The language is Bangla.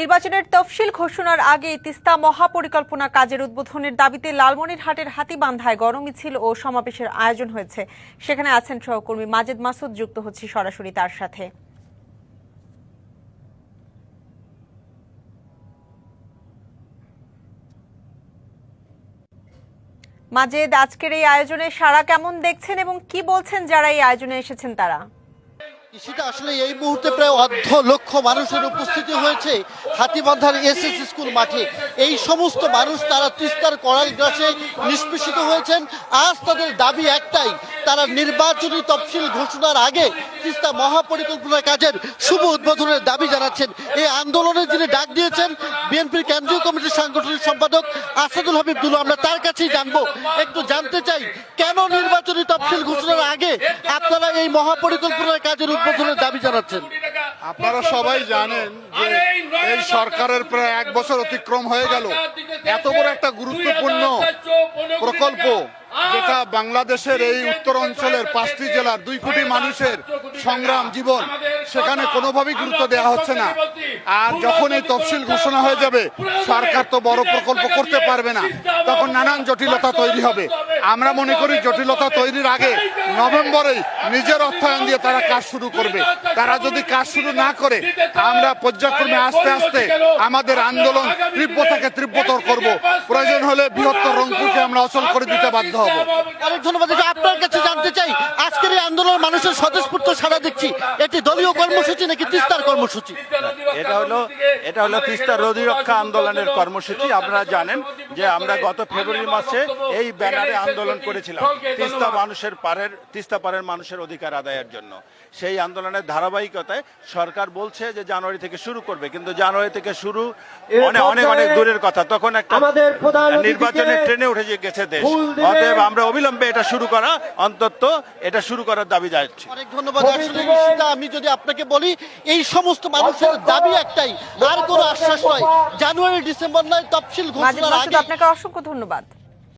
নির্বাচনের তফসিল ঘোষণার আগে তিস্তা মহাপরিকল্পনা কাজের উদ্বোধনের দাবিতে লালমনিরহাটের হাতীবান্ধায় গণমিছিল ও সমাবেশের আয়োজন হয়েছে। সেখানে আছেন সহকর্মী মাজেদ মাসুদ, যুক্ত হচ্ছি সরাসরি তার সাথে। মাজেদ, আজকের এই আয়োজনে সাড়া কেমন দেখছেন এবং কি বলছেন যারা এই আয়োজনে এসেছেন তারা? সেটা আসলে এই মুহূর্তে প্রায় অর্ধ লক্ষ মানুষের উপস্থিতি হয়েছে হাতীবান্ধার এসএস স্কুল মাঠে। এই সমস্ত মানুষ তারা তিস্তার কড়াই গ্রাসে নিষ্পেষিত হয়েছেন। আজ তাদের দাবি একটাই, তারা নির্বাচনী তফসিল ঘোষণার আগে তিস্তা মহাপরিকল্পনা কাজের শুভ উদ্বোধনের দাবি জানাচ্ছেন। এই আন্দোলনে যিনি ডাক দিয়েছেন বিএনপির কেন্দ্রীয় কমিটির সাংগঠনিক সম্পাদক আসাদুল হাবিব দুলু, আমরা তার কাছেই জানবো, একটু জানতে চাই কেন নির্বাচনী তফসিল ঘোষণার আগে আপনারা এই মহাপরিকল্পনার কাজের উদ্বোধনের দাবি জানাচ্ছেন? আপনারা সবাই জানেন যে এই সরকারের প্রায় 1 বছর অতিক্রম হয়ে গেল। এত বড় একটা গুরুত্বপূর্ণ প্রকল্প যেটা বাংলাদেশের এই উত্তর অঞ্চলের 5টি জেলার 2 কোটি মানুষের সংগ্রাম জীবন, সেখানে কোনোভাবেই গুরুত্ব দেওয়া হচ্ছে না। আর যখন এই তফসিল ঘোষণা হয়ে যাবে, সরকার তো বড় প্রকল্প করতে পারবে না, তখন নানান জটিলতা তৈরি হবে। আমরা মনে করি জটিলতা তৈরির আগে নভেম্বরেই নিজের অর্থায়ন দিয়ে তারা কাজ শুরু করবে। তারা যদি কাজ শুরু না করে, আমরা পর্যায়ক্রমে আস্তে আস্তে আমাদের আন্দোলন তীব্রতাকে তীব্রতর করব। প্রয়োজন হলে বৃহত্তর রংপুরকে আমরা অচল করে দিতে বাধ্য হব। অনেক ধন্যবাদ। আপনার কাছে জানতে চাই, আজকের এই আন্দোলন মানুষের স্বতঃস্ফূর্ত সাড়া দেখছি, এটি দলীয় কর্মসূচি নাকি তিস্তার কর্মসূচি? এটা হলো তিস্তা নদী রক্ষা আন্দোলনের কর্মসূচি। আপনারা জানেন যে আমরা গত ফেব্রুয়ারি মাসে এই ব্যানারে আন্দোলন করেছিলাম তিস্তা পারের মানুষের অধিকার আদায়ের জন্য। সেই আন্দোলনের ধারাবাহিকতায় সরকার বলছে যে জানুয়ারি থেকে শুরু করবে, কিন্তু জানুয়ারি থেকে শুরু অনেক দূরের কথা। তখন একটা নির্বাচনের ট্রেনে উঠে গেছে দেশ। অতএব আমরা অবিলম্বে এটা শুরু করার দাবি জানাচ্ছি। অনেক ধন্যবাদ। আসলে আমি যদি আপনাকে বলি, এই সমস্ত মানুষের দাবি একটাই, আর কোনো আশ্বাস নয়, জানুয়ারি ডিসেম্বর নয়, তফসিল ঘোষণার আগে। আপনাকে অসংখ্য ধন্যবাদ।